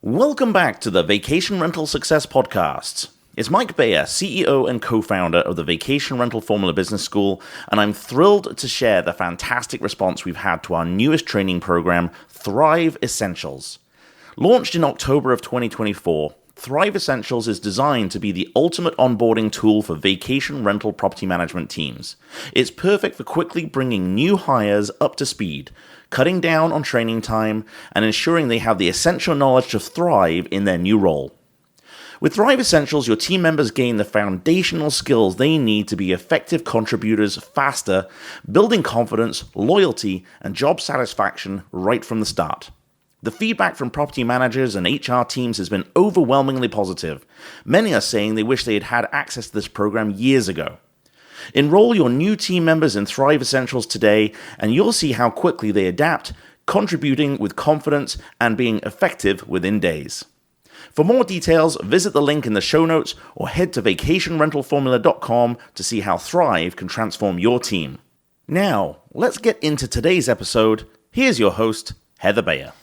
Welcome back to the Vacation Rental Success Podcast. It's Mike Bayer, CEO and co-founder of the Vacation Rental Formula Business School, and I'm thrilled to share the fantastic response we've had to our newest training program, Thrive Essentials. Launched in October of 2024, Thrive Essentials is designed to be the ultimate onboarding tool for vacation rental property management teams. It's perfect for quickly bringing new hires up to speed, cutting down on training time, and ensuring they have the essential knowledge to thrive in their new role. With Thrive Essentials, your team members gain the foundational skills they need to be effective contributors faster, building confidence, loyalty, and job satisfaction right from the start. The feedback from property managers and HR teams has been overwhelmingly positive. Many are saying they wish they had had access to this program years ago. Enroll your new team members in Thrive Essentials today, and you'll see how quickly they adapt, contributing with confidence and being effective within days. For more details, visit the link in the show notes or head to vacationrentalformula.com to see how Thrive can transform your team. Now, let's get into today's episode. Here's your host, Heather Bayer.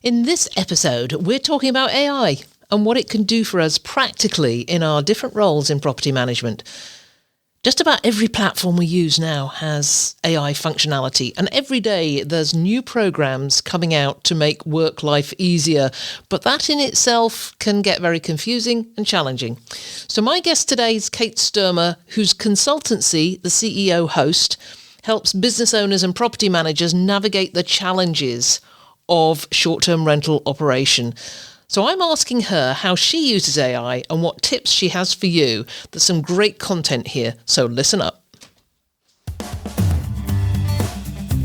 In this episode, we're talking about AI and what it can do for us practically in our different roles in property management. Just about every platform we use now has AI functionality, and every day there's new programs coming out to make work life easier, but that in itself can get very confusing and challenging. So my guest today is Kate Stoermer, whose consultancy, the CEO Host, helps business owners and property managers navigate the challenges of short-term rental operation. So I'm asking her how she uses AI and what tips she has for you. There's some great content here, so listen up.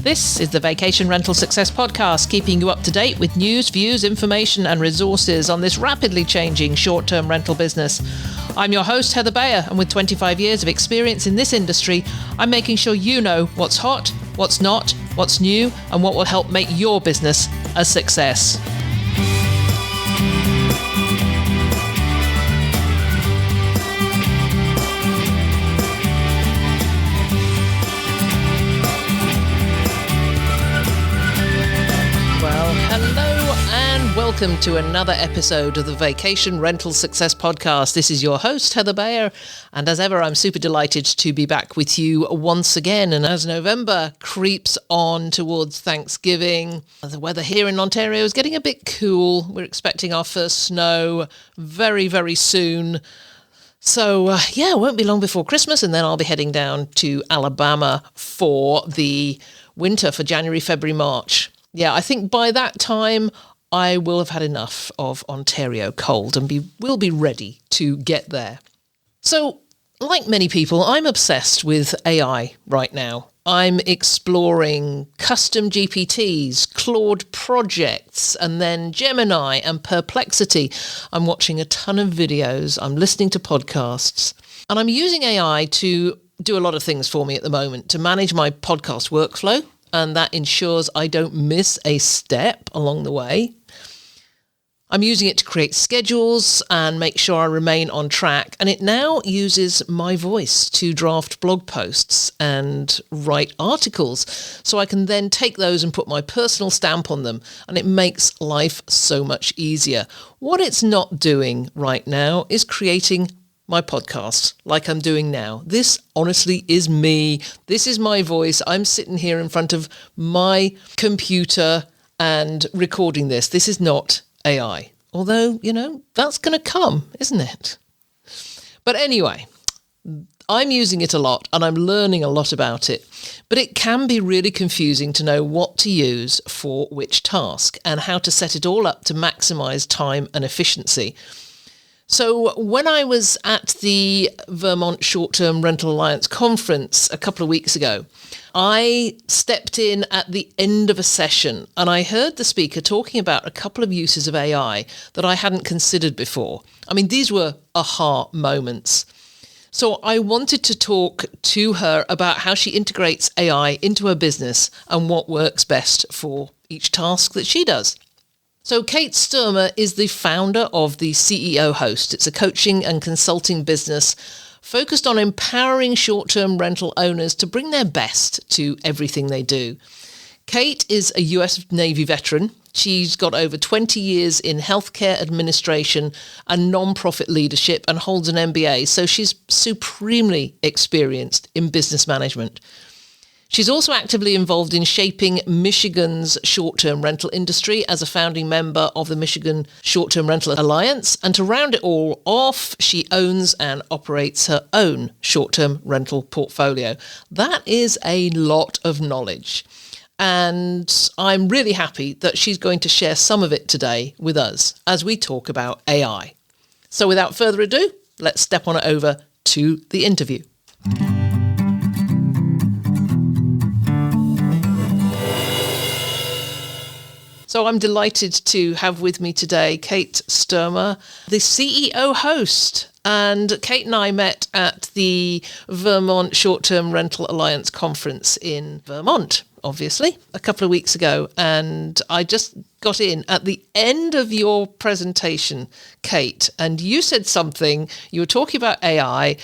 This is the Vacation Rental Success Podcast, keeping you up to date with news, views, information and resources on this rapidly changing short-term rental business. I'm your host, Heather Bayer, and with 25 years of experience in this industry, I'm making sure you know what's hot, what's not, what's new, and what will help make your business a success. Welcome to another episode of the Vacation Rental Success Podcast. This is your host, Heather Bayer, and as ever, I'm super delighted to be back with you once again. And as November creeps on towards Thanksgiving, the weather here in Ontario is getting a bit cool. We're expecting our first snow very, very soon. So, it won't be long before Christmas, and then I'll be heading down to Alabama for the winter for January, February, March. Yeah, I think by that time, I will have had enough of Ontario cold and will be ready to get there. So, like many people, I'm obsessed with AI right now. I'm exploring custom GPTs, Claude projects, and then Gemini and Perplexity. I'm watching a ton of videos, I'm listening to podcasts, and I'm using AI to do a lot of things for me at the moment to manage my podcast workflow, and that ensures I don't miss a step along the way. I'm using it to create schedules and make sure I remain on track. And it now uses my voice to draft blog posts and write articles. So I can then take those and put my personal stamp on them. And it makes life so much easier. What it's not doing right now is creating my podcast like I'm doing now. This honestly is me. This is my voice. I'm sitting here in front of my computer and recording this. This is not AI. Although, that's going to come, isn't it? But anyway, I'm using it a lot and I'm learning a lot about it. But it can be really confusing to know what to use for which task and how to set it all up to maximize time and efficiency. So when I was at the Vermont Short-Term Rental Alliance Conference a couple of weeks ago, I stepped in at the end of a session and I heard the speaker talking about a couple of uses of AI that I hadn't considered before. I mean, these were aha moments. So I wanted to talk to her about how she integrates AI into her business and what works best for each task that she does. So Kate Stoermer is the founder of the CEO Host. It's a coaching and consulting business focused on empowering short-term rental owners to bring their best to everything they do. Kate is a US Navy veteran, She's got over 20 years in healthcare administration and nonprofit leadership and holds an MBA. So she's supremely experienced in business management. She's also actively involved in shaping Michigan's short-term rental industry as a founding member of the Michigan Short-Term Rental Alliance. And to round it all off, she owns and operates her own short-term rental portfolio. That is a lot of knowledge. And I'm really happy that she's going to share some of it today with us as we talk about AI. So without further ado, let's step on over to the interview. So I'm delighted to have with me today Kate Stoermer, the CEO host. And Kate and I met at the Vermont Short-Term Rental Alliance Conference in Vermont, obviously, a couple of weeks ago. And I just got in at the end of your presentation, Kate, and you said something, you were talking about AI,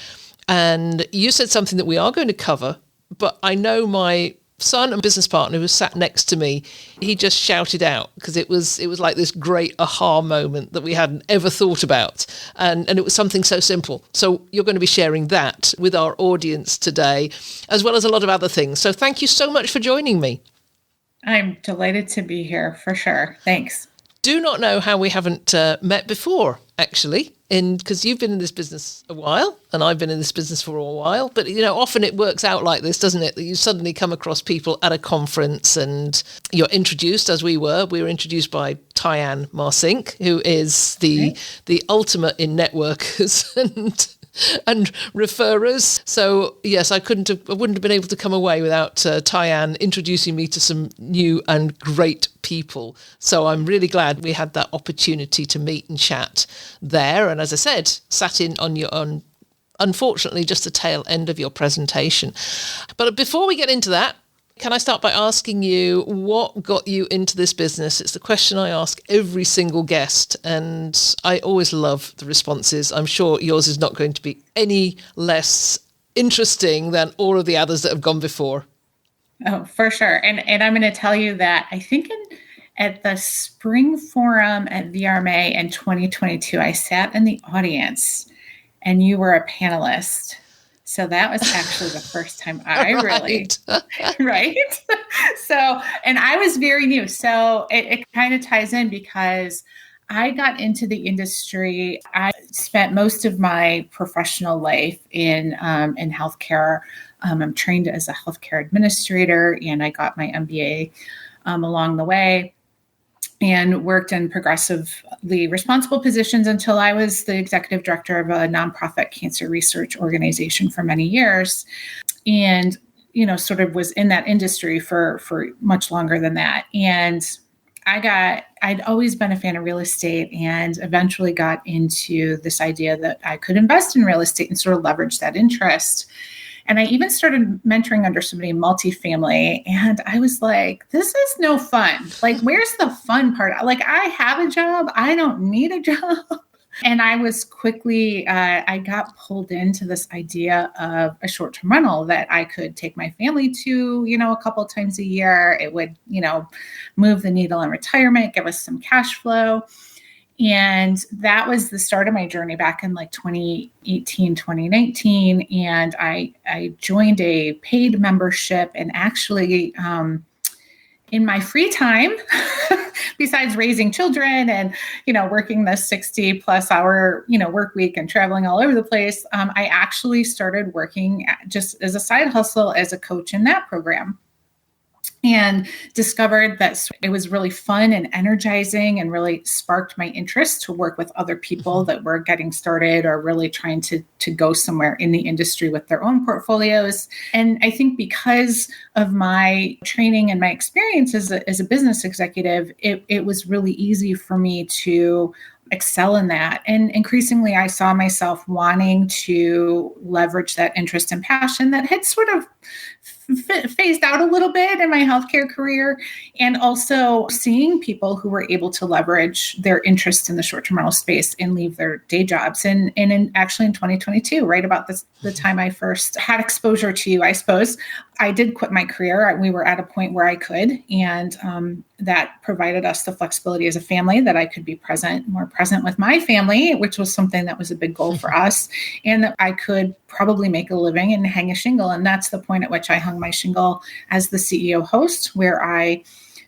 and you said something that we are going to cover, but I know my son and business partner who was sat next to me, he just shouted out because it was like this great aha moment that we hadn't ever thought about, and it was something so simple. So you're going to be sharing that with our audience today, as well as a lot of other things. So thank you so much for joining me. I'm delighted to be here for sure. Thanks. Do not know how we haven't met before, actually, because you've been in this business a while and I've been in this business for a while. But, often it works out like this, doesn't it? That you suddenly come across people at a conference and you're introduced, as we were. We were introduced by Tyann Marsink, who is the ultimate in networkers and referrers. So yes, I wouldn't have been able to come away without Tyann introducing me to some new and great people. So I'm really glad we had that opportunity to meet and chat there. And as I said, sat in on your own, unfortunately, just the tail end of your presentation. But before we get into that, can I start by asking you what got you into this business? It's the question I ask every single guest, and I always love the responses. I'm sure yours is not going to be any less interesting than all of the others that have gone before. Oh, for sure. And I'm going to tell you that I think at the spring forum at VRMA in 2022, I sat in the audience and you were a panelist. So that was actually the first time I really, right? So, and I was very new. So it kind of ties in because I got into the industry. I spent most of my professional life in healthcare. I'm trained as a healthcare administrator, and I got my MBA along the way, and worked in progressively responsible positions until I was the executive director of a nonprofit cancer research organization for many years. And, sort of was in that industry for much longer than that. And I'd always been a fan of real estate and eventually got into this idea that I could invest in real estate and sort of leverage that interest. And I even started mentoring under somebody in multifamily. And I was like, this is no fun. Like, where's the fun part? Like, I have a job. I don't need a job. And I was quickly, I got pulled into this idea of a short-term rental that I could take my family to, a couple of times a year. It would, move the needle in retirement, give us some cash flow. And that was the start of my journey back in like 2018, 2019. And I joined a paid membership, and actually in my free time, besides raising children and, working the 60 plus hour, work week and traveling all over the place, I actually started working just as a side hustle as a coach in that program. And discovered that it was really fun and energizing and really sparked my interest to work with other people that were getting started or really trying to go somewhere in the industry with their own portfolios. And I think because of my training and my experience as a business executive, it was really easy for me to excel in that. And increasingly, I saw myself wanting to leverage that interest and passion that had sort of phased out a little bit in my healthcare career, and also seeing people who were able to leverage their interest in the short-term rental space and leave their day jobs. And actually in 2022, right about the time I first had exposure to you, I suppose, I did quit my career. We were at a point where I could, and that provided us the flexibility as a family that I could be more present with my family, which was something that was a big goal for us, and that I could probably make a living and hang a shingle. And that's the point at which I hung my shingle as the CEO host, where I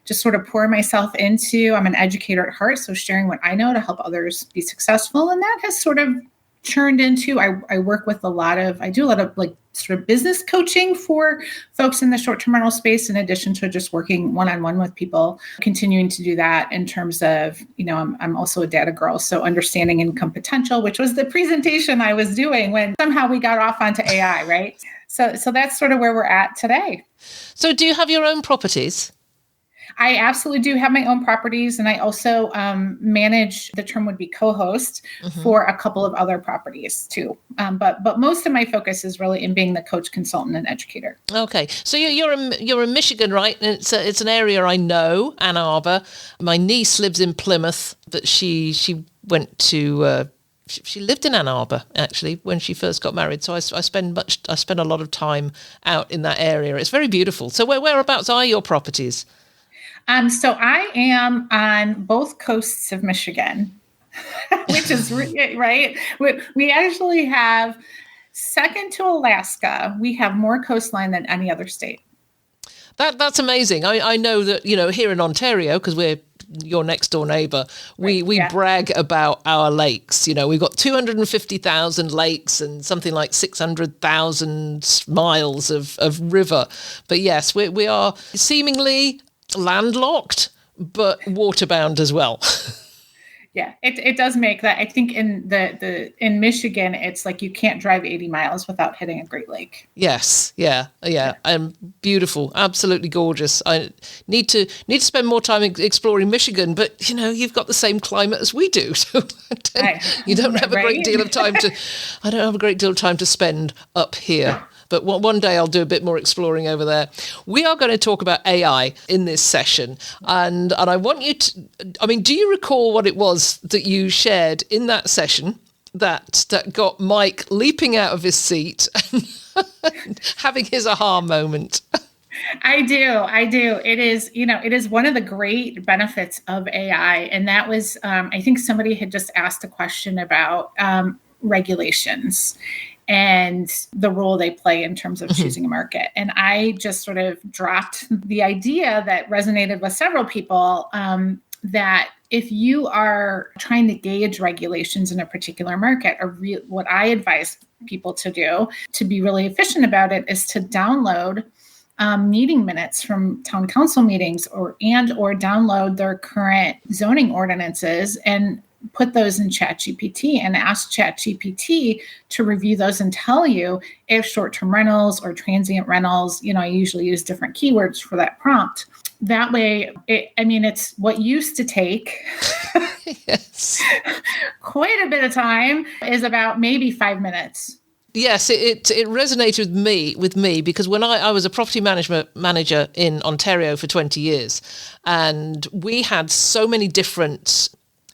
just sort of pour myself into, I'm an educator at heart, so sharing what I know to help others be successful. And that has sort of churned into, I do a lot of like sort of business coaching for folks in the short-term rental space, in addition to just working one-on-one with people, continuing to do that in terms of, I'm also a data girl. So understanding income potential, which was the presentation I was doing when somehow we got off onto AI, right? So that's sort of where we're at today. So do you have your own properties? I absolutely do have my own properties, and I also manage, the term would be co-host, for a couple of other properties too. But most of my focus is really in being the coach, consultant, and educator. Okay, so you're in Michigan, right? And it's an area I know, Ann Arbor. My niece lives in Plymouth, but she went to. She lived in Ann Arbor actually when she first got married. So I spend a lot of time out in that area. It's very beautiful. So whereabouts are your properties? So I am on both coasts of Michigan, which is right. We actually have, second to Alaska, we have more coastline than any other state. That's amazing. I know that, here in Ontario, because we're your next door neighbor, we brag about our lakes. We've got 250,000 lakes and something like 600,000 miles of river. But yes, we are seemingly landlocked, but waterbound as well. Yeah, it does make that. I think in Michigan, it's like you can't drive 80 miles without hitting a Great Lake. Yes, yeah. Beautiful, absolutely gorgeous. I need to spend more time exploring Michigan, but you've got the same climate as we do, so you don't have a great deal of time to. I don't have a great deal of time to spend up here. But one day I'll do a bit more exploring over there. We are going to talk about AI in this session. And I want you to, do you recall what it was that you shared in that session that got Mike leaping out of his seat and having his aha moment? I do. It is one of the great benefits of AI. And that was, I think somebody had just asked a question about regulations and the role they play in terms of choosing a market. And I just sort of dropped the idea that resonated with several people, that if you are trying to gauge regulations in a particular market, what I advise people to do to be really efficient about it is to download meeting minutes from town council meetings or download their current zoning ordinances and put those in ChatGPT and ask ChatGPT to review those and tell you if short-term rentals or transient rentals, I usually use different keywords for that prompt. That way, it's what used to take yes. quite a bit of time is about maybe 5 minutes. Yes, it resonated with me because when I was a property management manager in Ontario for 20 years, and we had so many different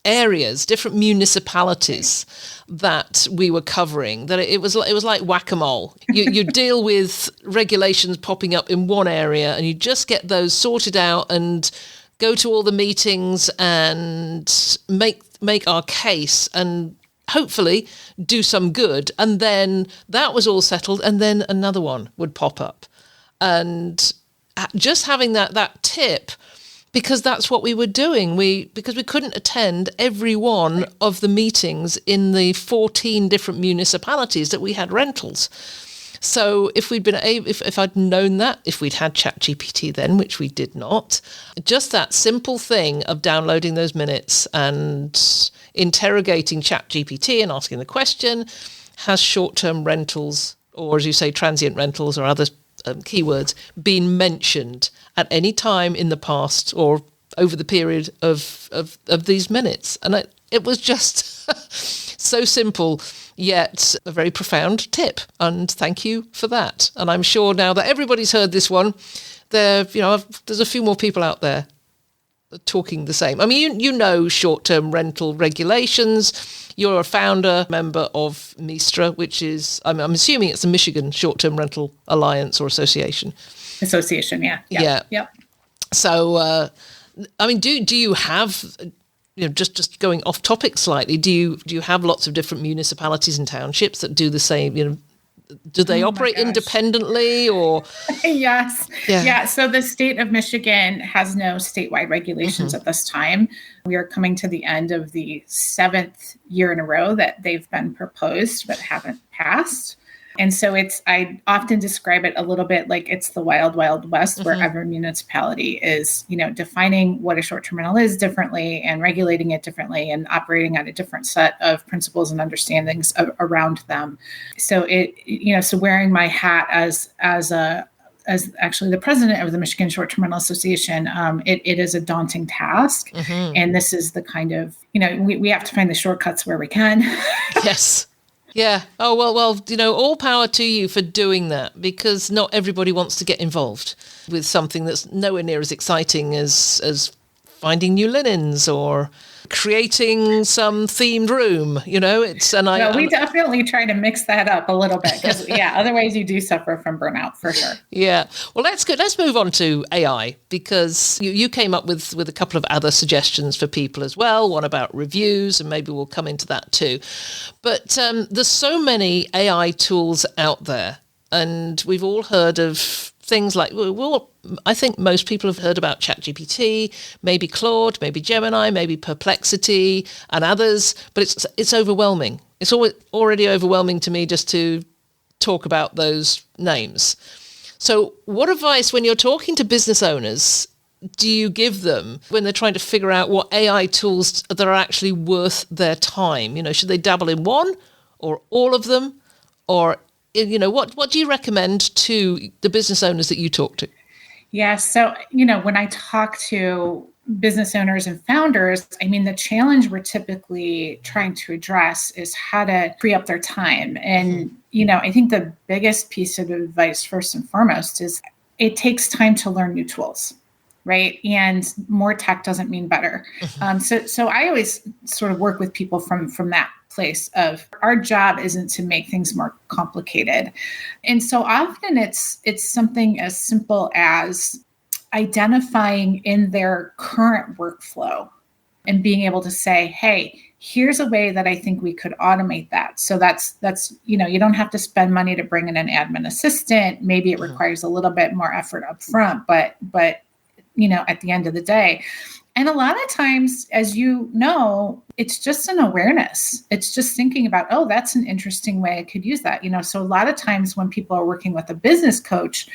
areas, different municipalities that we were covering, that it was like whack-a-mole. You deal with regulations popping up in one area and you just get those sorted out and go to all the meetings and make our case and hopefully do some good. And then that was all settled and then another one would pop up. And just having that tip, because that's what we were doing. Because we couldn't attend every one of the meetings in the 14 different municipalities that we had rentals. So if I'd known that, if we'd had ChatGPT then, which we did not, just that simple thing of downloading those minutes and interrogating ChatGPT and asking the question, has short-term rentals, or as you say, transient rentals or other keywords, been mentioned at any time in the past or over the period of these minutes? And it was just so simple, yet a very profound tip. And thank you for that. And I'm sure now that everybody's heard this one, there's a few more people out there talking the same. You know short-term rental regulations. You're a founder member of VTSTRA, which is, I'm assuming it's the Michigan Short-Term Rental Alliance or Association. Association, yeah. Yeah. Yep. So I mean, do you have, just going off topic slightly, do you have lots of different municipalities and townships that do the same, do they operate independently or? Yes. Yeah. So the state of Michigan has no statewide regulations at this time. We are coming to the end of the 7th year in a row that they've been proposed but haven't passed. And so I often describe it a little bit like it's the wild, wild west where every municipality is, defining what a short-term rental is differently and regulating it differently and operating on a different set of principles and understandings around them. So so wearing my hat as actually the president of the Michigan Short-Term Rental Association, it is a daunting task. And this is the kind of, we have to find the shortcuts where we can. Yes. Yeah. Oh, well, all power to you for doing that, because not everybody wants to get involved with something that's nowhere near as exciting as finding new linens or creating some themed room, we definitely try to mix that up a little bit because otherwise you do suffer from burnout for sure. Yeah. Well, let's move on to AI, because you came up with a couple of other suggestions for people as well, one about reviews, and maybe we'll come into that too. But there's so many AI tools out there, and we've all heard of things like, I think most people have heard about ChatGPT, maybe Claude, maybe Gemini, maybe Perplexity and others, but it's overwhelming. It's already overwhelming to me just to talk about those names. So what advice, when you're talking to business owners, do you give them when they're trying to figure out what AI tools that are actually worth their time? Should they dabble in one or all of them? Or what do you recommend to the business owners that you talk to? Yeah. So, when I talk to business owners and founders, the challenge we're typically trying to address is how to free up their time. And, I think the biggest piece of advice, first and foremost, is it takes time to learn new tools, right? And more tech doesn't mean better. So I always sort of work with people from that place of our job isn't to make things more complicated. And so often it's something as simple as identifying in their current workflow and being able to say, hey, here's a way that I think we could automate that. So that's you don't have to spend money to bring in an admin assistant. Maybe it requires a little bit more effort up front, but at the end of the day. And a lot of times, as it's just an awareness. It's just thinking about, oh, that's an interesting way I could use that. So a lot of times when people are working with a business coach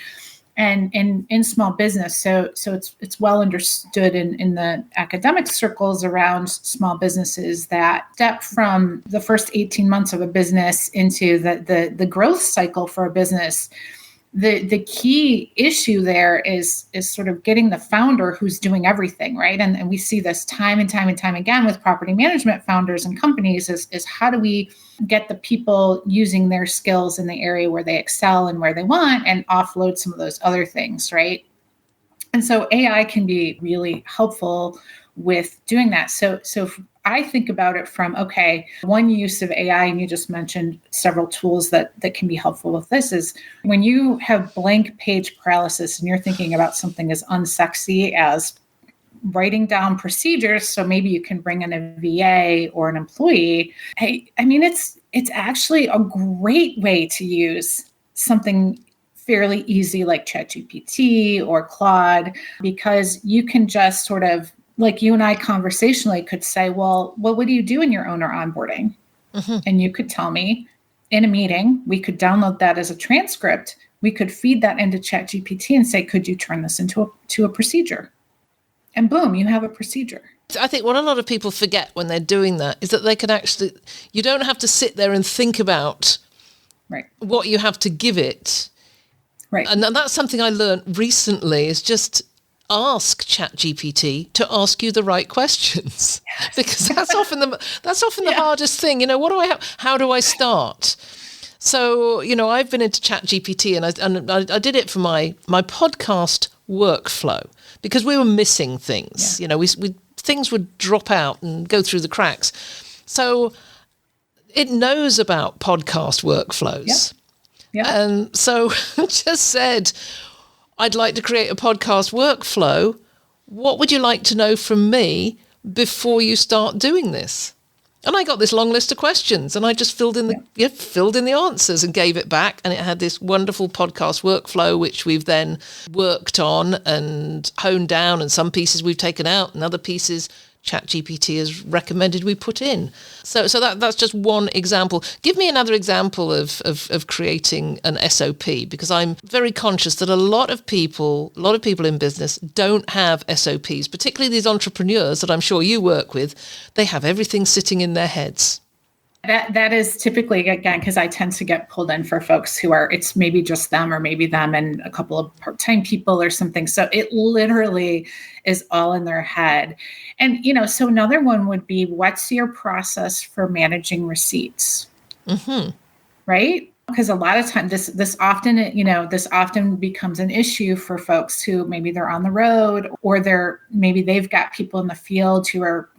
and in small business, so it's well understood in the academic circles around small businesses that step from the first 18 months of a business into the growth cycle for a business. The key issue there is sort of getting the founder who's doing everything, right? And we see this time and time and time again with property management founders and companies is how do we get the people using their skills in the area where they excel and where they want and offload some of those other things, right? And so AI can be really helpful with doing that. So I think about it from, okay, one use of AI, and you just mentioned several tools that can be helpful with this, is when you have blank page paralysis and you're thinking about something as unsexy as writing down procedures, so maybe you can bring in a VA or an employee. It's actually a great way to use something fairly easy like ChatGPT or Claude, because you can just sort of, like you and I conversationally could say, well, what do you do in your owner onboarding? And you could tell me in a meeting, we could download that as a transcript. We could feed that into ChatGPT and say, could you turn this into a procedure? And boom, you have a procedure. I think what a lot of people forget when they're doing that is that they can actually, you don't have to sit there and think about what you have to give it. Right. And that's something I learned recently, is just ask ChatGPT to ask you the right questions, because that's often the hardest thing. What do I have? How do I start? So, I've been into ChatGPT and I did it for my podcast workflow, because we were missing things. We things would drop out and go through the cracks. So it knows about podcast workflows. Yeah. And so just said, I'd like to create a podcast workflow. what would you like to know from me before you start doing this? And I got this long list of questions, and I just filled in the answers and gave it back. And it had this wonderful podcast workflow, which we've then worked on and honed down. And some pieces we've taken out, and other pieces ChatGPT has recommended we put in. So that's just one example. Give me another example of creating an SOP, because I'm very conscious that a lot of people in business don't have SOPs, particularly these entrepreneurs that I'm sure you work with. They have everything sitting in their heads. That is typically, again, because I tend to get pulled in for folks who are, it's maybe just them or maybe them and a couple of part-time people or something. So it literally is all in their head. And, so another one would be, what's your process for managing receipts? Mm-hmm. Right? Because a lot of times this often becomes an issue for folks who maybe they're on the road, or maybe they've got people in the field who are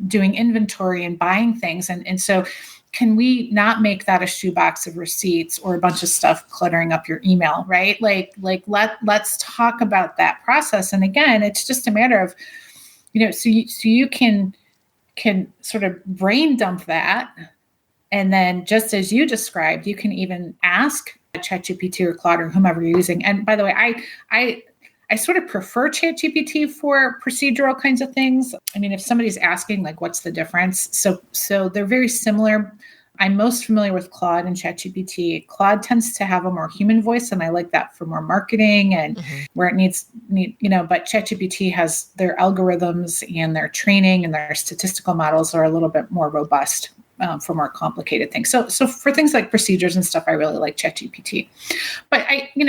doing inventory and buying things. And so can we not make that a shoebox of receipts or a bunch of stuff cluttering up your email, right? Let's talk about that process. And again, it's just a matter of, so you can sort of brain dump that. And then just as you described, you can even ask ChatGPT or Claude or whomever you're using. And by the way, I sort of prefer ChatGPT for procedural kinds of things. I mean, if somebody's asking, like, what's the difference? So they're very similar. I'm most familiar with Claude and ChatGPT. Claude tends to have a more human voice, and I like that for more marketing and where it needs, but ChatGPT has their algorithms and their training and their statistical models are a little bit more robust for more complicated things. So for things like procedures and stuff, I really like ChatGPT. But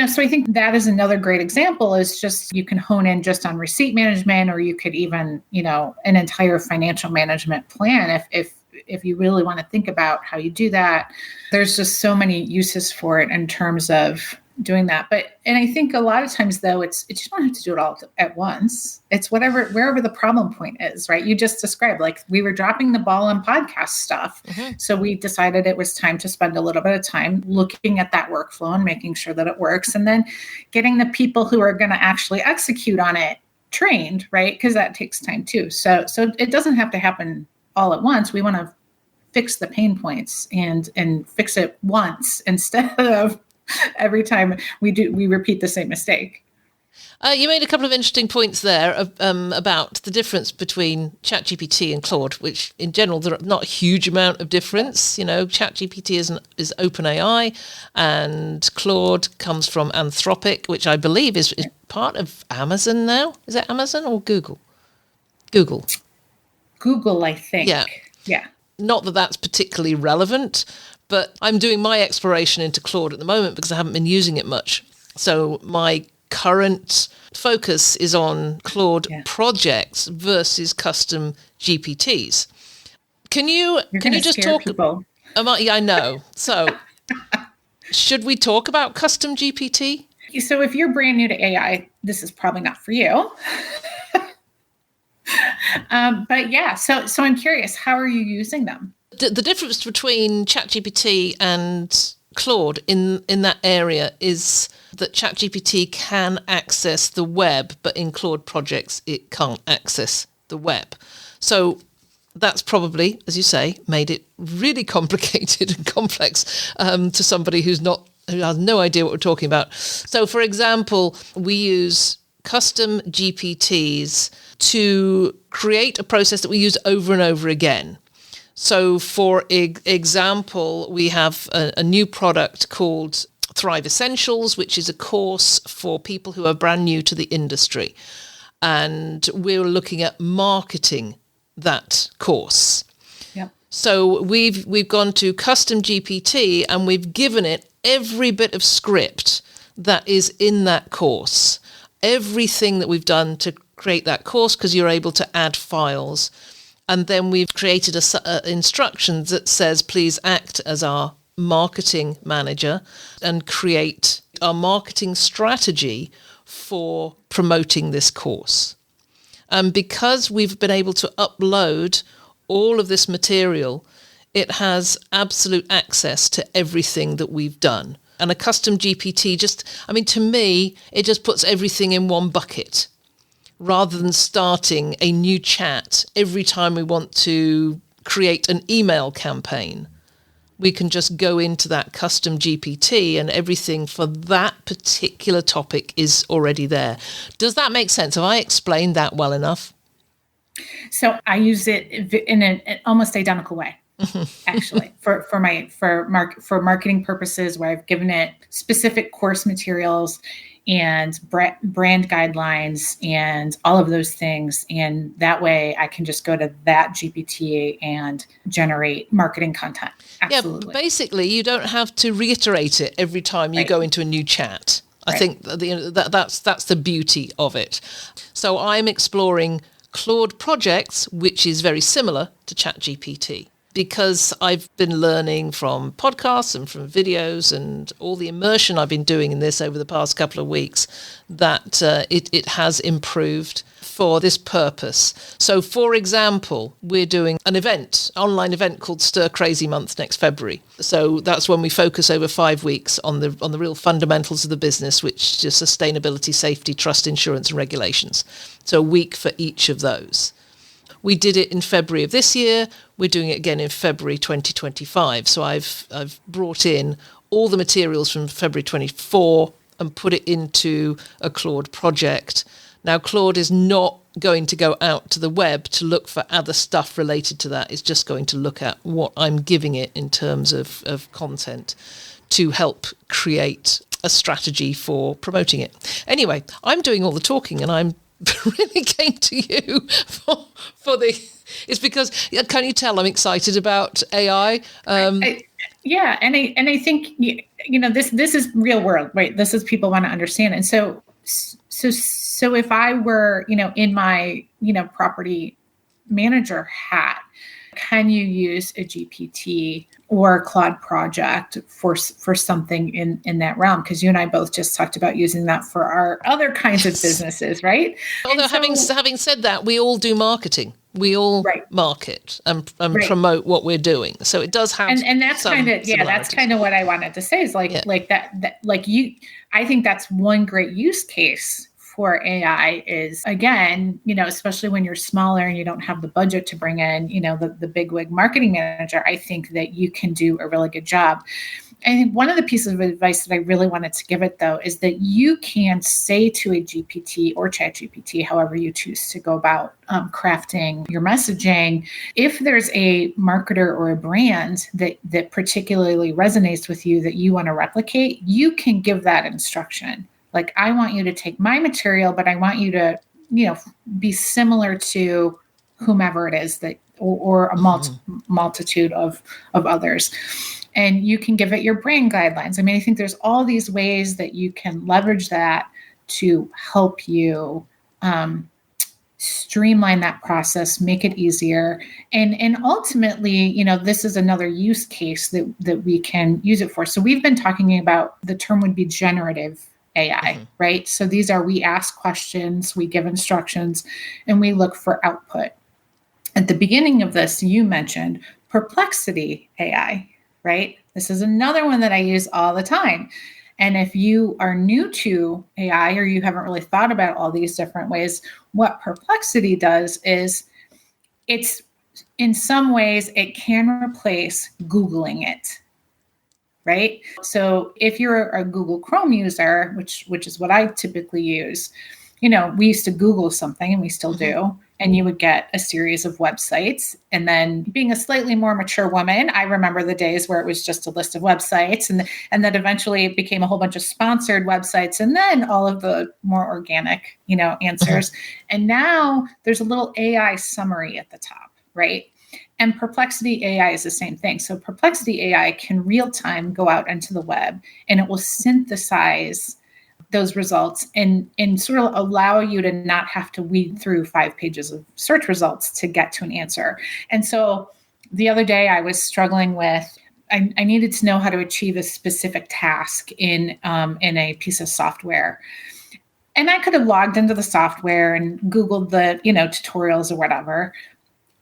so I think that is another great example, is just, you can hone in just on receipt management, or you could even, an entire financial management plan. If you really want to think about how you do that, there's just so many uses for it in terms of doing that. And I think a lot of times, though, you don't have to do it all at once. It's wherever the problem point is, right? You just described, like, we were dropping the ball on podcast stuff. Mm-hmm. So we decided it was time to spend a little bit of time looking at that workflow and making sure that it works. And then getting the people who are going to actually execute on it trained, right? Because that takes time too. So it doesn't have to happen all at once. We want to fix the pain points and fix it once instead of every time we repeat the same mistake. You made a couple of interesting points there about the difference between ChatGPT and Claude, which in general, there's not a huge amount of difference. ChatGPT is OpenAI, and Claude comes from Anthropic, which I believe is part of Amazon now. Is it Amazon or Google? Google, I think. Yeah. Not that that's particularly relevant, but I'm doing my exploration into Claude at the moment because I haven't been using it much. So my current focus is on Claude projects versus custom GPTs. Can you just talk? I know. So should we talk about custom GPT? So if you're brand new to AI, this is probably not for you. But yeah, so I'm curious, how are you using them? The difference between ChatGPT and Claude in that area is that ChatGPT can access the web, but in Claude projects, it can't access the web. So that's probably, as you say, made it really complicated and complex to somebody who has no idea what we're talking about. So, for example, we use custom GPTs to create a process that we use over and over again. So, for example, we have a new product called Thrive Essentials, which is a course for people who are brand new to the industry. And we're looking at marketing that course. Yep. So we've gone to custom GPT and we've given it every bit of script that is in that course. Everything that we've done to create that course, because you're able to add files. And then we've created instructions that says, please act as our marketing manager and create our marketing strategy for promoting this course. And because we've been able to upload all of this material, it has absolute access to everything that we've done. And a custom GPT to me, it just puts everything in one bucket. rather than starting a new chat every time we want to create an email campaign. We can just go into that custom GPT and everything for that particular topic is already there. Does that make sense? Have I explained that well enough? So I use it in an almost identical way, actually, for marketing purposes, where I've given it specific course materials and brand guidelines and all of those things. And that way I can just go to that GPT and generate marketing content. Absolutely. Yeah, basically you don't have to reiterate it every time you go into a new chat. I think that's the beauty of it. So I'm exploring Claude projects, which is very similar to ChatGPT, because I've been learning from podcasts and from videos and all the immersion I've been doing in this over the past couple of weeks, that it has improved for this purpose. So, for example, we're doing an online event called Stir Crazy Month next February. So that's when we focus over 5 weeks on the real fundamentals of the business, which is sustainability, safety, trust, insurance, and regulations. So a week for each of those. We did it in February of this year. We're doing it again in February 2025. So I've brought in all the materials from February 24 and put it into a Claude project. Now, Claude is not going to go out to the web to look for other stuff related to that. It's just going to look at what I'm giving it in terms of content to help create a strategy for promoting it. Anyway, I'm doing all the talking and I'm really came to you for the. It's because, can you tell I'm excited about AI? Yeah, and I think this is real world, right? This is people want to understand, and so if I were in my property manager hat, can you use a GPT or a Claude project for something in that realm? Because you and I both just talked about using that for our other kinds of businesses, right? Although having said that, we all do marketing. We all market and promote what we're doing. So it does have and that's kind of that's kind of what I wanted to say is like you. I think that's one great use case for AI is, again, especially when you're smaller and you don't have the budget to bring in, the bigwig marketing manager, I think that you can do a really good job. I think one of the pieces of advice that I really wanted to give it, though, is that you can say to a GPT or ChatGPT, however you choose to go about crafting your messaging, if there's a marketer or a brand that particularly resonates with you that you want to replicate, you can give that instruction. Like, I want you to take my material, but I want you to, be similar to whomever it is that, or a multitude of others. And you can give it your brand guidelines. I mean, I think there's all these ways that you can leverage that to help you streamline that process, make it easier. And ultimately, this is another use case that we can use it for. So we've been talking about, the term would be generative AI, right? So we ask questions, we give instructions, and we look for output. At the beginning of this, you mentioned Perplexity AI, right? This is another one that I use all the time. And if you are new to AI or you haven't really thought about all these different ways, what Perplexity does is it's, in some ways, it can replace Googling it. Right? So if you're a Google Chrome user, which is what I typically use, we used to Google something, and we still do, and you would get a series of websites. And then, being a slightly more mature woman, I remember the days where it was just a list of websites, and then eventually it became a whole bunch of sponsored websites, and then all of the more organic, answers. And now there's a little AI summary at the top, right? And Perplexity AI is the same thing. So Perplexity AI can real time go out into the web, and it will synthesize those results and sort of allow you to not have to weed through 5 pages of search results to get to an answer. And so the other day I was struggling with, I needed to know how to achieve a specific task in a piece of software. And I could have logged into the software and Googled the, tutorials or whatever.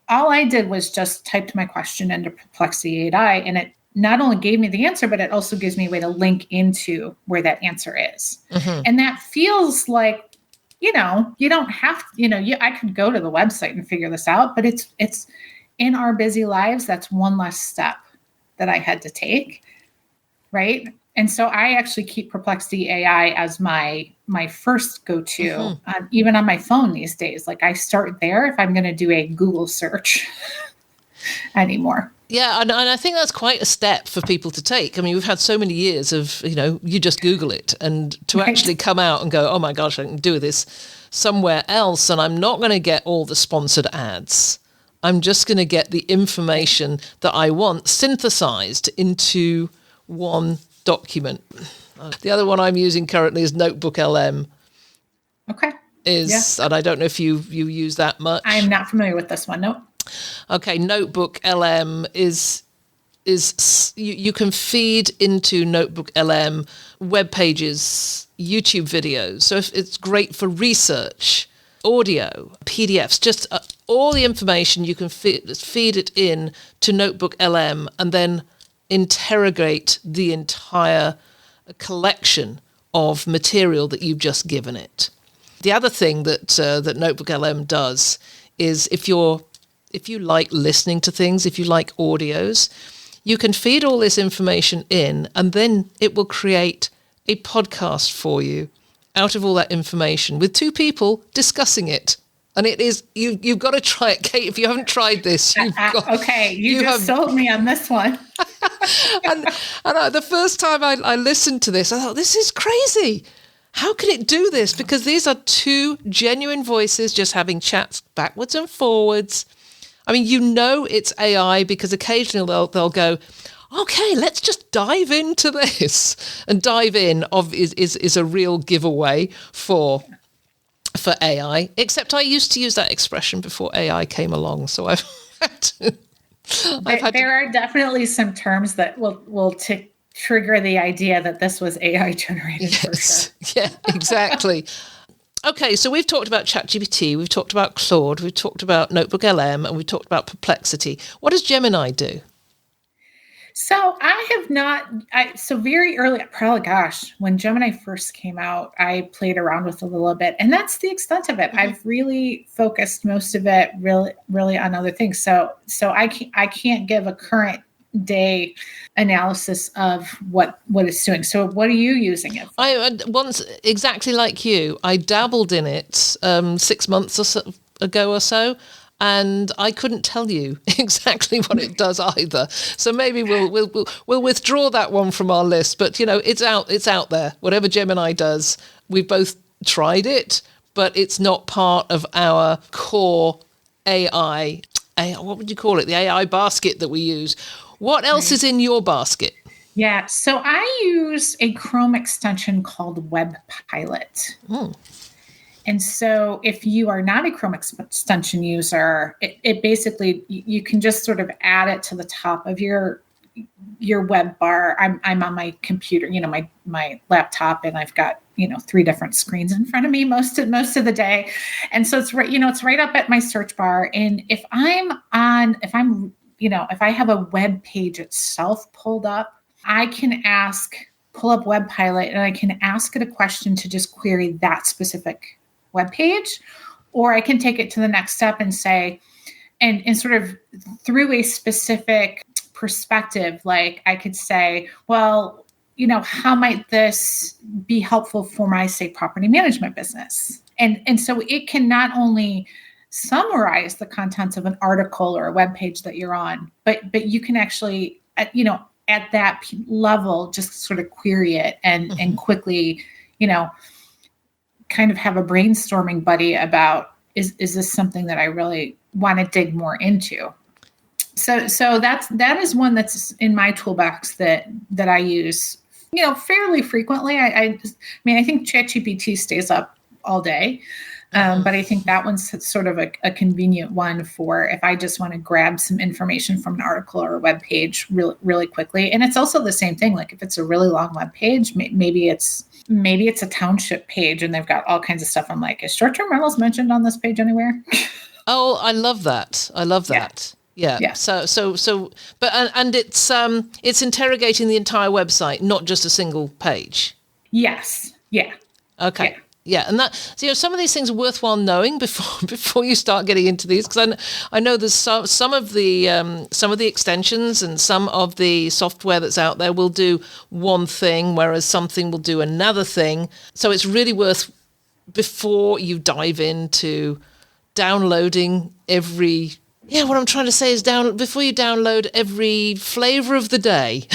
All I did was just typed my question into Perplexity AI, and it not only gave me the answer, but it also gives me a way to link into where that answer is. And that feels like you don't have, I could go to the website and figure this out, but it's in our busy lives. That's one less step that I had to take. Right. And so I actually keep Perplexity AI as my first go-to, even on my phone these days. Like I start there if I'm going to do a Google search anymore. Yeah, and I think that's quite a step for people to take. I mean, we've had so many years of, you just Google it, and to actually come out and go, oh my gosh, I can do this somewhere else, and I'm not going to get all the sponsored ads. I'm just going to get the information that I want synthesized into one document. The other one I'm using currently is Notebook LM. Okay. And I don't know if you use that much. I am not familiar with this one. Nope. Okay, Notebook LM is you can feed into Notebook LM web pages, YouTube videos. So if it's great for research, audio, PDFs, just all the information you can feed it in to Notebook LM and then interrogate the entire collection of material that you've just given it. The other thing that Notebook LM does is if you like listening to things, if you like audios, you can feed all this information in and then it will create a podcast for you out of all that information with two people discussing it. And it is, you've got to try it, Kate. If you haven't tried this, you've got... Okay, you just sold me on this one. and the first time I listened to this, I thought, this is crazy. How can it do this? Because these are two genuine voices just having chats backwards and forwards. I mean, it's AI because occasionally they'll go, okay, let's just dive into this. And dive in is a real giveaway for AI, except I used to use that expression before AI came along. So I've had to... There are definitely some terms that will trigger the idea that this was AI generated. Yes. For sure. Yeah, exactly. Okay, so we've talked about ChatGPT, we've talked about Claude, we've talked about Notebook LM, and we've talked about Perplexity. What does Gemini do? So so very early, probably, when Gemini first came out, I played around with a little bit, and that's the extent of it. Mm-hmm. I've really focused most of it really on other things. So I can't give a current day analysis of what it's doing. So what are you using it for? I once, exactly like you, I dabbled in it 6 months ago or so. And I couldn't tell you exactly what it does either. So maybe we'll withdraw that one from our list. But it's out there. Whatever Gemini does, we've both tried it, but it's not part of our core AI. What would you call it? The AI basket that we use. What else is in your basket? Yeah, so I use a Chrome extension called Web Pilot. And so if you are not a Chrome extension user, it basically, you can just sort of add it to the top of your web bar. I'm on my computer, my laptop, and I've got, 3 different screens in front of me most of the day. And so it's right, it's right up at my search bar. And if I have a web page itself pulled up, I can pull up Web Pilot, and I can ask it a question to just query that specific web page, or I can take it to the next step and say, and sort of through a specific perspective, like I could say, well, how might this be helpful for my, say, property management business? And so it can not only summarize the contents of an article or a web page that you're on, but you can actually, at that level, just sort of query it and quickly, kind of have a brainstorming buddy about, is this something that I really want to dig more into? So that is one that's in my toolbox that I use, fairly frequently. I think ChatGPT stays up all day. But I think that one's sort of a convenient one for if I just want to grab some information from an article or a web page really, really quickly. And it's also the same thing. Like if it's a really long web page, maybe it's a township page and they've got all kinds of stuff. I'm like, is short-term rentals mentioned on this page anywhere? Oh, I love that. Yeah. So, but it's interrogating the entire website, not just a single page. Yes. Yeah. Okay. Yeah, and that, so, some of these things are worthwhile knowing before you start getting into these, because I know there's some of the extensions and some of the software that's out there will do one thing, whereas something will do another thing. So it's really worth, before you dive into downloading what I'm trying to say is before you download every flavor of the day.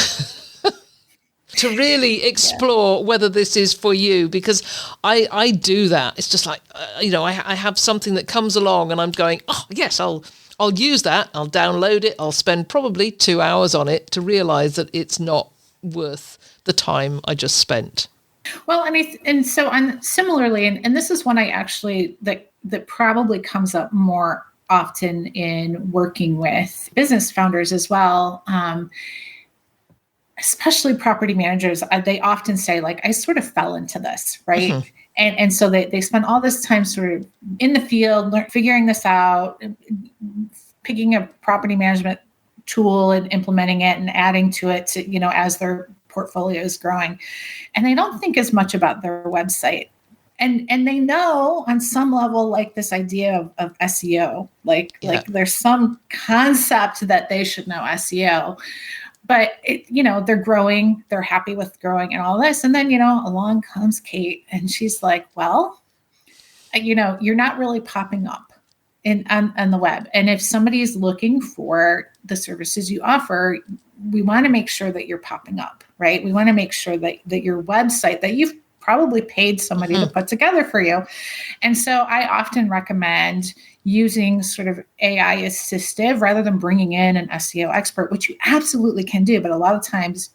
To really explore whether this is for you, because I do that. It's just like, I have something that comes along and I'm going, oh, yes, I'll use that. I'll download it. I'll spend probably 2 hours on it to realize that it's not worth the time I just spent. Well, similarly, and this is one I actually, that probably comes up more often in working with business founders as well. Especially property managers, they often say, like, I sort of fell into this, right? Mm-hmm. And so they spend all this time sort of in the field, figuring this out, picking a property management tool and implementing it and adding to it to, as their portfolio is growing. And they don't think as much about their website. And they know on some level, like, this idea of SEO, like there's some concept that they should know SEO. But, they're growing, they're happy with growing and all this. And then, along comes Kate and she's like, well, you're not really popping up on the web. And if somebody's looking for the services you offer, we want to make sure that you're popping up, right? We want to make sure that your website that you've probably paid somebody to put together for you. And so I often recommend using sort of AI assistive rather than bringing in an SEO expert, which you absolutely can do. But a lot of times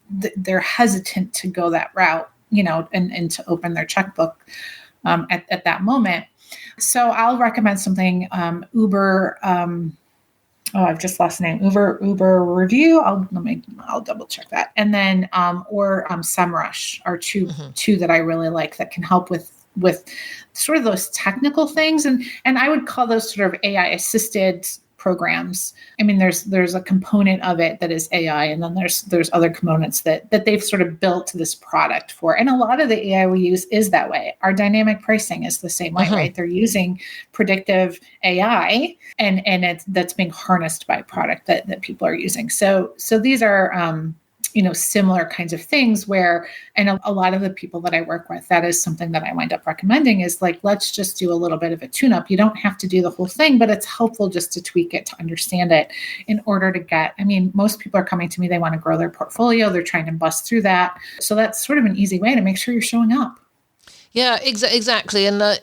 they're hesitant to go that route, and to open their checkbook at that moment. So I'll recommend something, Uber. I've just lost the name. Uber Review. I'll double check that. And then, or SEMrush are two that I really like that can help with sort of those technical things. And I would call those sort of AI assisted programs. I mean, there's a component of it that is AI, and then there's other components that they've sort of built this product for. And a lot of the AI we use is that way. Our dynamic pricing is the same way, right? They're using predictive AI, and that's being harnessed by product that people are using. So these are similar kinds of things where, and a lot of the people that I work with, that is something that I wind up recommending is like, let's just do a little bit of a tune-up. You don't have to do the whole thing, but it's helpful just to tweak it, to understand it in order to most people are coming to me, they want to grow their portfolio. They're trying to bust through that. So that's sort of an easy way to make sure you're showing up. Yeah, exactly. And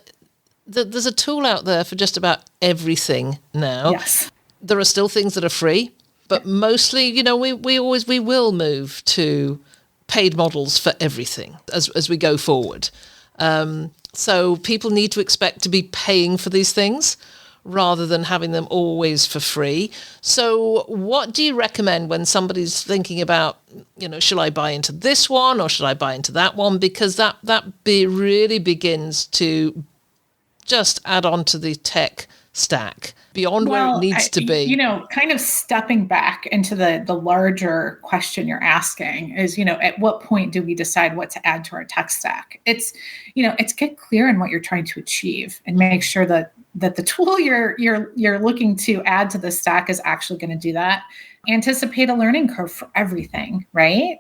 there's a tool out there for just about everything now. Yes. There are still things that are free. But mostly, we will move to paid models for everything as we go forward. So people need to expect to be paying for these things rather than having them always for free. So what do you recommend when somebody's thinking about, should I buy into this one or should I buy into that one? Because that really begins to just add on to the tech stack beyond where it needs to be. Kind of stepping back into the larger question you're asking is, at what point do we decide what to add to our tech stack? It's get clear in what you're trying to achieve and make sure that the tool you're looking to add to the stack is actually going to do that. Anticipate a learning curve for everything, right?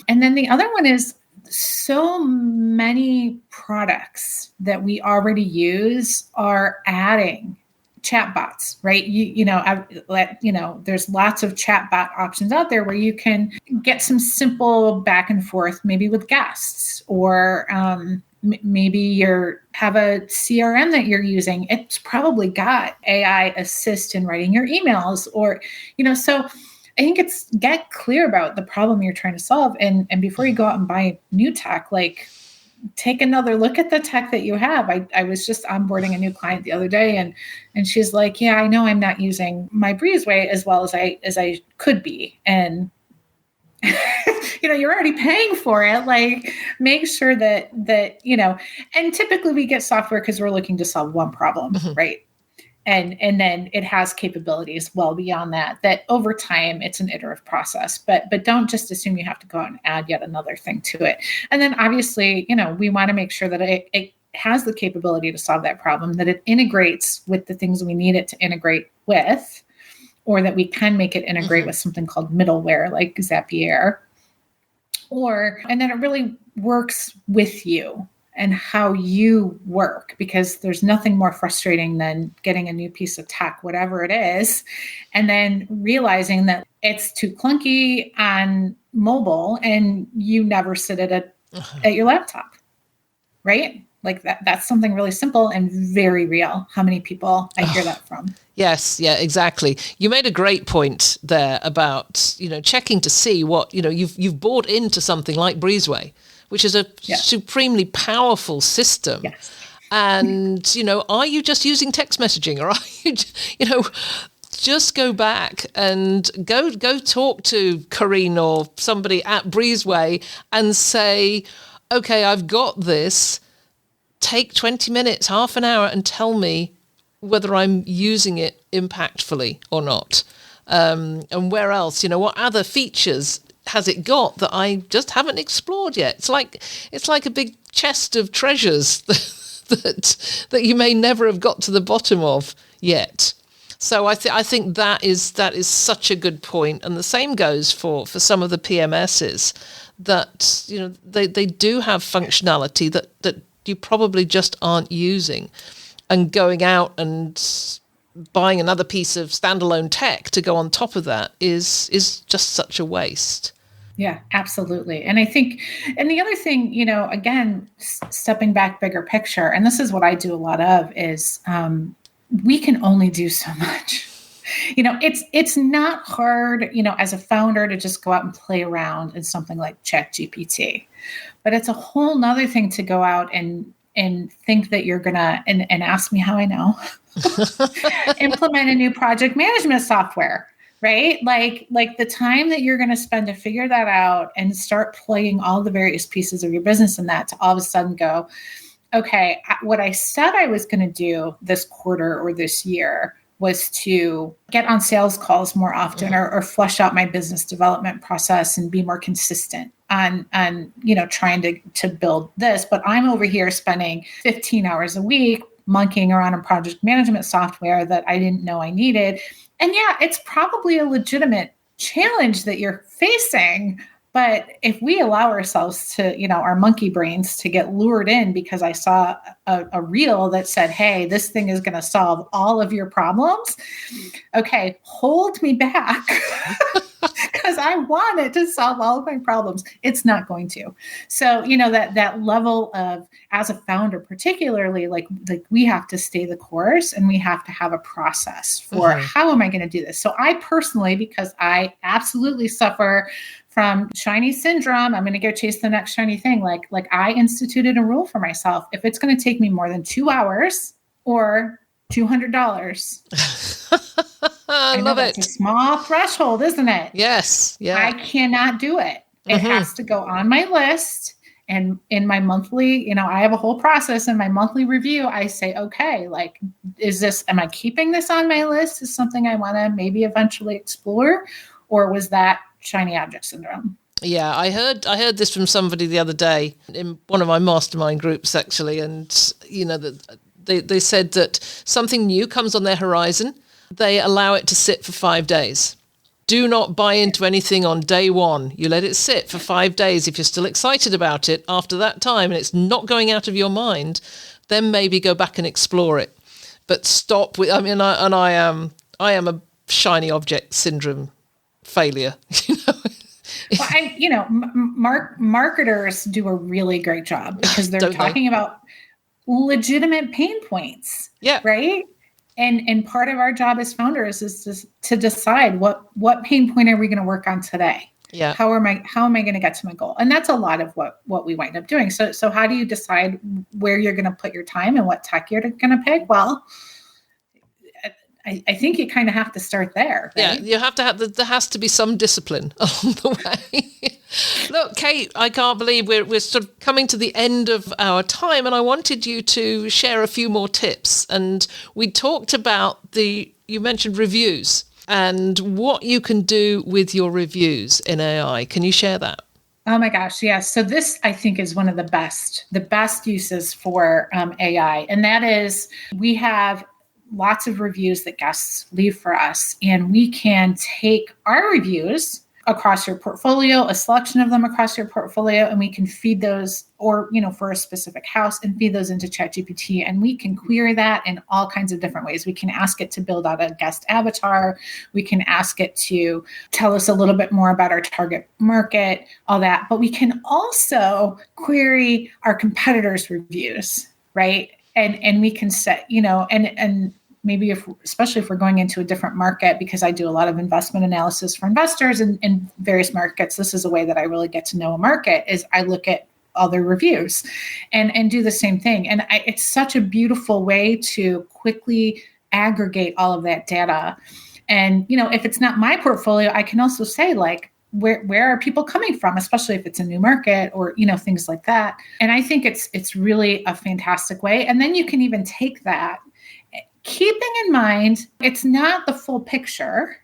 And then the other one is, so many products that we already use are adding chatbots, right? There's lots of chatbot options out there where you can get some simple back and forth, maybe with guests, or maybe have a CRM that you're using. It's probably got AI assist in writing your emails, or so. I think it's get clear about the problem you're trying to solve. And before you go out and buy new tech, like, take another look at the tech that you have. I was just onboarding a new client the other day, and she's like, yeah, I know I'm not using my Breezeway as well as I could be. And you're already paying for it. Like, make sure that and typically we get software because we're looking to solve one problem, right? And then it has capabilities well beyond that over time, it's an iterative process, but don't just assume you have to go out and add yet another thing to it. And then obviously, we want to make sure that it has the capability to solve that problem, that it integrates with the things we need it to integrate with, or that we can make it integrate with something called middleware like Zapier, and then it really works with you and how you work, because there's nothing more frustrating than getting a new piece of tech, whatever it is, and then realizing that it's too clunky on mobile and you never sit at your laptop, right? Like that's something really simple and very real. How many people I hear that from? Yes, yeah, exactly. You made a great point there about, checking to see what, you've bought into something like Breezeway, which is a supremely powerful system. Yes. And, are you just using text messaging, or are you, just go back and go talk to Corrine or somebody at Breezeway and say, okay, I've got this. Take 20 minutes, half an hour, and tell me whether I'm using it impactfully or not. And where else, what other features has it got that I just haven't explored yet? It's like a big chest of treasures that you may never have got to the bottom of yet. So I think that is such a good point. And the same goes for some of the PMSs that, they do have functionality that you probably just aren't using, and going out and buying another piece of standalone tech to go on top of that is just such a waste. Yeah, absolutely. And I think, and the other thing, again, stepping back bigger picture, and this is what I do a lot of, is we can only do so much. It's not hard, as a founder, to just go out and play around in something like ChatGPT. But it's a whole nother thing to go out and think that you're gonna and ask me how I know implement a new project management software, right? Like the time that you're gonna spend to figure that out and start playing all the various pieces of your business in that, to all of a sudden go, okay, what I said I was gonna do this quarter or this year was to get on sales calls more often, or flush out my business development process and be more consistent on trying to build this. But I'm over here spending 15 hours a week monkeying around in project management software that I didn't know I needed. And yeah, it's probably a legitimate challenge that you're facing. But if we allow ourselves to, our monkey brains to get lured in because I saw a reel that said, hey, this thing is going to solve all of your problems. Okay, hold me back because I want it to solve all of my problems. It's not going to. So, that level of, as a founder, particularly, like we have to stay the course, and we have to have a process for how am I going to do this? So I personally, because I absolutely suffer from shiny syndrome, I'm going to go chase the next shiny thing. Like I instituted a rule for myself. If it's going to take me more than 2 hours or $200, I love it. It's a small threshold, isn't it? Yes. Yeah. I cannot do it. It has to go on my list. And in my monthly, I have a whole process in my monthly review. I say, okay, am I keeping this on my list? Is something I want to maybe eventually explore? Or was that shiny object syndrome? Yeah, I heard this from somebody the other day in one of my mastermind groups, actually, and they said that something new comes on their horizon. They allow it to sit for 5 days. Do not buy into anything on day one. You let it sit for 5 days. If you're still excited about it after that time and it's not going out of your mind, then maybe go back and explore it. But stop with. I mean, I am a shiny object syndrome failure. Well, marketers do a really great job because they're talking about legitimate pain points. Yeah. Right. And part of our job as founders is to decide what pain point are we going to work on today? Yeah. How am I going to get to my goal? And that's a lot of what we wind up doing. So how do you decide where you're going to put your time and what tech you're going to pick? Well, I think you kind of have to start there. Right? Yeah, you have to there has to be some discipline along the way. Look, Kate, I can't believe we're sort of coming to the end of our time, and I wanted you to share a few more tips. And we talked about you mentioned reviews and what you can do with your reviews in AI. Can you share that? Oh my gosh, yes. So this, I think, is one of the best uses for AI. And that is, we have lots of reviews that guests leave for us, and we can take our reviews across your portfolio, a selection of them across your portfolio, and we can feed those, or, for a specific house, and feed those into ChatGPT. And we can query that in all kinds of different ways. We can ask it to build out a guest avatar. We can ask it to tell us a little bit more about our target market, all that. But we can also query our competitors' reviews, right? And we can set, and maybe especially if we're going into a different market, because I do a lot of investment analysis for investors in various markets. This is a way that I really get to know a market, is I look at other reviews and do the same thing. And it's such a beautiful way to quickly aggregate all of that data. And, if it's not my portfolio, I can also say, like, where are people coming from, especially if it's a new market, or, things like that. And I think it's really a fantastic way. And then you can even take that, keeping in mind, it's not the full picture.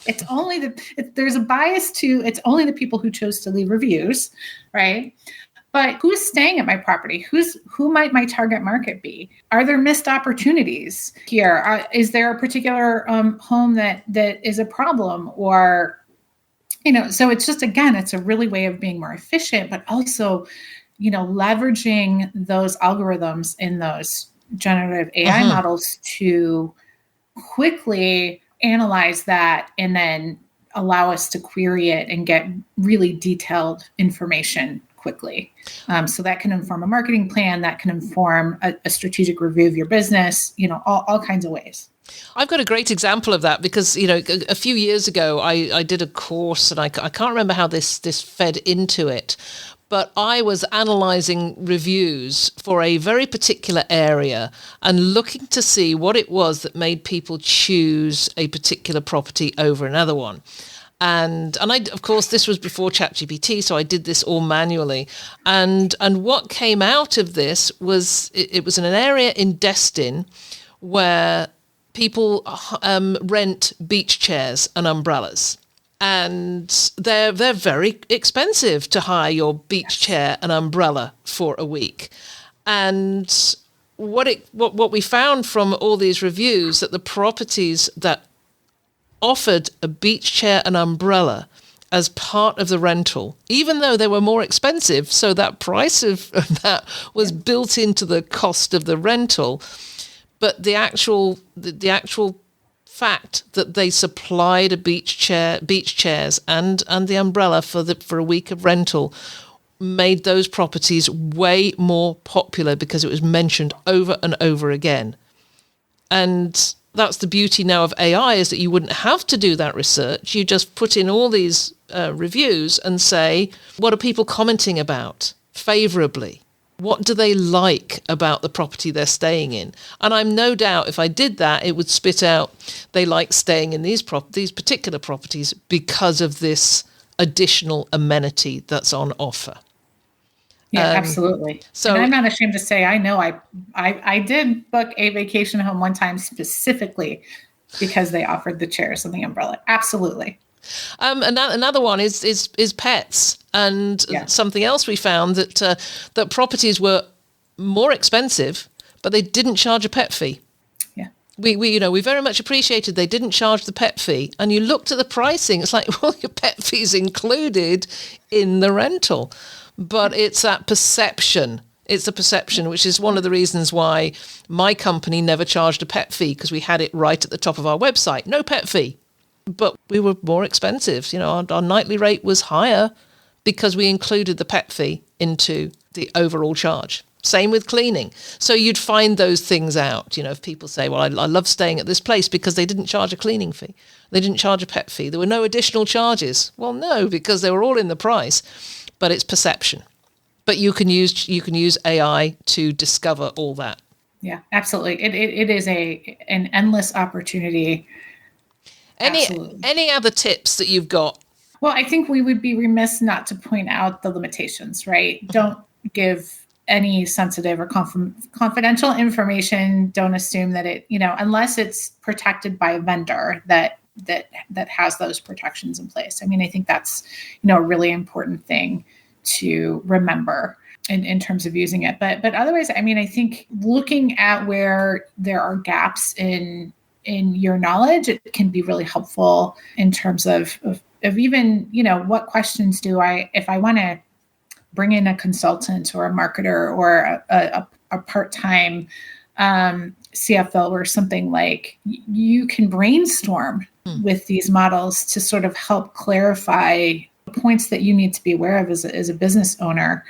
It's only there's a bias to, it's only the people who chose to leave reviews, right? But who's staying at my property? Who might my target market be? Are there missed opportunities here? Is there a particular home that is a problem? Or, so it's just, again, it's a really way of being more efficient, but also, leveraging those algorithms in those generative AI models to quickly analyze that and then allow us to query it and get really detailed information quickly. So that can inform a marketing plan, that can inform a strategic review of your business, all kinds of ways. I've got a great example of that because, a few years ago, I did a course, and I can't remember how this fed into it, but I was analysing reviews for a very particular area and looking to see what it was that made people choose a particular property over another one. And I, of course, this was before ChatGPT, so I did this all manually. And what came out of this was, it was in an area in Destin where people rent beach chairs and umbrellas. And they're very expensive to hire your beach chair and umbrella for a week. And what we found from all these reviews, that the properties that offered a beach chair and umbrella as part of the rental, even though they were more expensive, so that price of that was built into the cost of the rental, but the actual fact that they supplied a beach chairs and the umbrella for a week of rental made those properties way more popular because it was mentioned over and over again. And that's the beauty now of AI, is that you wouldn't have to do that research. You just put in all these reviews and say, what are people commenting about favorably? What do they like about the property they're staying in? And I'm no doubt if I did that, it would spit out, they like staying in these particular properties because of this additional amenity that's on offer. Yeah, absolutely. So, and I'm not ashamed to say, I know I did book a vacation home one time specifically because they offered the chairs and the umbrella. Absolutely. Another one is pets, and something else we found that properties were more expensive, but they didn't charge a pet fee. Yeah, we very much appreciated they didn't charge the pet fee, and you looked at the pricing. It's like, well, your pet fee's included in the rental, but it's that perception. It's the perception, which is one of the reasons why my company never charged a pet fee, because we had it right at the top of our website, no pet fee. But we were more expensive. Our nightly rate was higher because we included the pet fee into the overall charge. Same with cleaning. So you'd find those things out. If people say, well, I love staying at this place because they didn't charge a cleaning fee. They didn't charge a pet fee. There were no additional charges. Well, no, because they were all in the price. But it's perception. But you can use AI to discover all that. Yeah, absolutely. It is an endless opportunity. Any other tips that you've got? Well, I think we would be remiss not to point out the limitations, right? Don't give any sensitive or confidential information. Don't assume that it, unless it's protected by a vendor that that has those protections in place. I mean, I think that's, a really important thing to remember in terms of using it. But otherwise, I mean, I think looking at where there are gaps in your knowledge, it can be really helpful in terms of even, what questions if I want to bring in a consultant or a marketer or a part-time CFO or something, like, you can brainstorm with these models to sort of help clarify points that you need to be aware of as a business owner,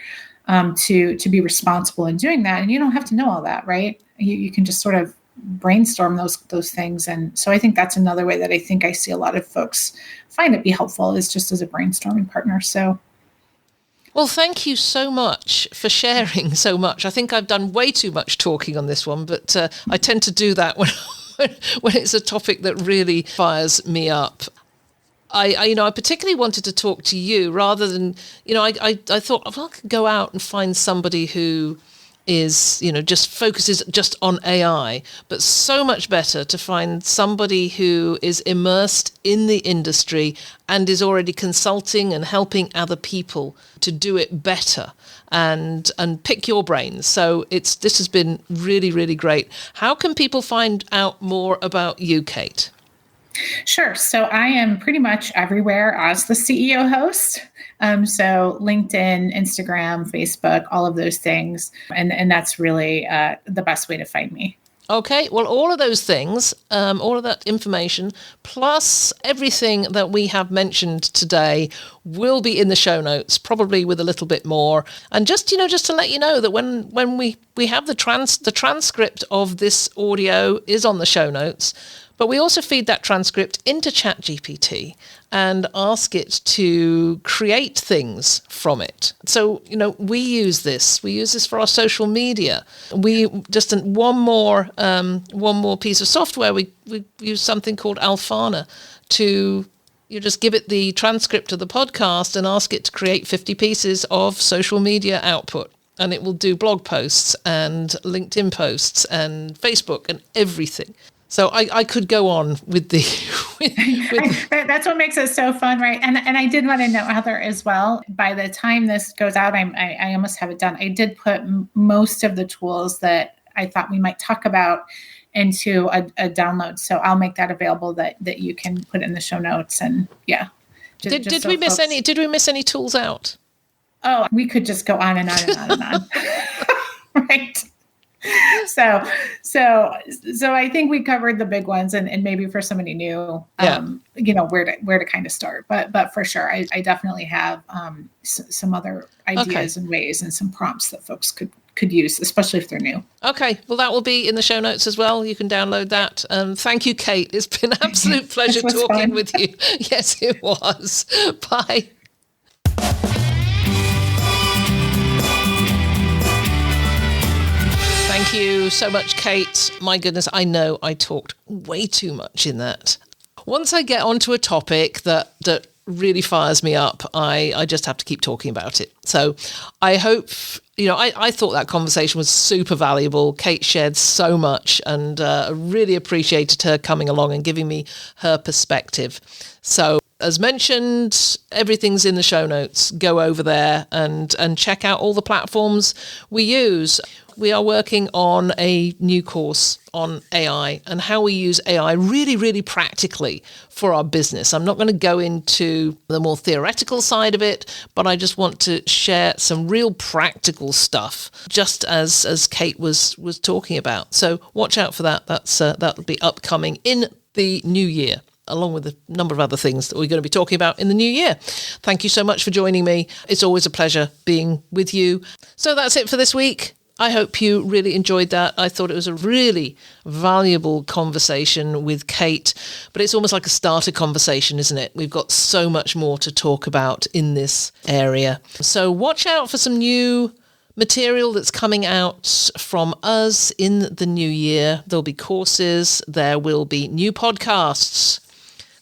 to be responsible in doing that. And you don't have to know all that, right? You can just sort of brainstorm those things. And so I think that's another way that I think I see a lot of folks find it be helpful, is just as a brainstorming partner. So. Well, thank you so much for sharing so much. I think I've done way too much talking on this one, but I tend to do that when it's a topic that really fires me up. I particularly wanted to talk to you rather than, I thought, well, I could go out and find somebody who is, just focuses just on AI, but so much better to find somebody who is immersed in the industry and is already consulting and helping other people to do it better and pick your brains. So this has been really, really great. How can people find out more about you, Kate? Sure. So I am pretty much everywhere as the CEO host. So LinkedIn, Instagram, Facebook, all of those things. And that's really the best way to find me. Okay. Well, all of those things, all of that information, plus everything that we have mentioned today will be in the show notes, probably with a little bit more. And just to let you know that when we have the transcript of this audio is on the show notes, but we also feed that transcript into ChatGPT and ask it to create things from it. So, we use this. We use this for our social media. We just one more piece of software. We use something called Alfana to just give it the transcript of the podcast and ask it to create 50 pieces of social media output. And it will do blog posts and LinkedIn posts and Facebook and everything. So I could go on with the. That's what makes it so fun, right? And I did want to note, Heather, as well. By the time this goes out, I almost have it done. I did put most of the tools that I thought we might talk about into a download. So I'll make that available that you can put in the show notes. And yeah. Did we miss any? Did we miss any tools out? Oh, we could just go on and on and on and on. Right. So I think we covered the big ones, and maybe for somebody new, where to kind of start. But for sure, I definitely have some other ideas and ways and some prompts that folks could use, especially if they're new. Okay, well, that will be in the show notes as well. You can download that. Thank you, Kate. It's been an absolute pleasure talking with you. Yes, it was. Bye. Thank you so much, Kate. My goodness, I know I talked way too much in that. Once I get onto a topic that really fires me up, I just have to keep talking about it. So I hope, I thought that conversation was super valuable. Kate shared so much, and really appreciated her coming along and giving me her perspective. So as mentioned, everything's in the show notes. Go over there and check out all the platforms we use. We are working on a new course on AI and how we use AI really, really practically for our business. I'm not going to go into the more theoretical side of it, but I just want to share some real practical stuff, just as Kate was talking about. So watch out for that. That'll be upcoming in the new year, along with a number of other things that we're going to be talking about in the new year. Thank you so much for joining me. It's always a pleasure being with you. So that's it for this week. I hope you really enjoyed that. I thought it was a really valuable conversation with Kate, but it's almost like a starter conversation, isn't it? We've got so much more to talk about in this area. So watch out for some new material that's coming out from us in the new year. There'll be courses, there will be new podcasts,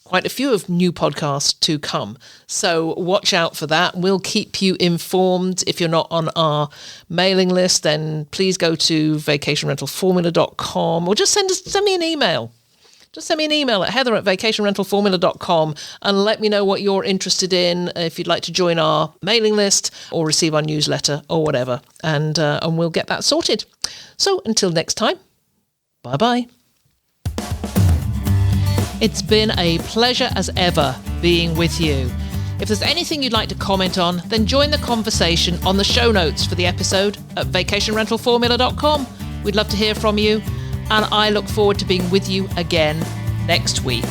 quite a few of new podcasts to come. So watch out for that. We'll keep you informed. If you're not on our mailing list, then please go to vacationrentalformula.com or just send me an email. just send me an email at heather@vacationrentalformula.com and let me know what you're interested in, if you'd like to join our mailing list or receive our newsletter or whatever. And we'll get that sorted. So until next time, bye-bye. It's been a pleasure as ever being with you. If there's anything you'd like to comment on, then join the conversation on the show notes for the episode at vacationrentalformula.com. We'd love to hear from you, and I look forward to being with you again next week.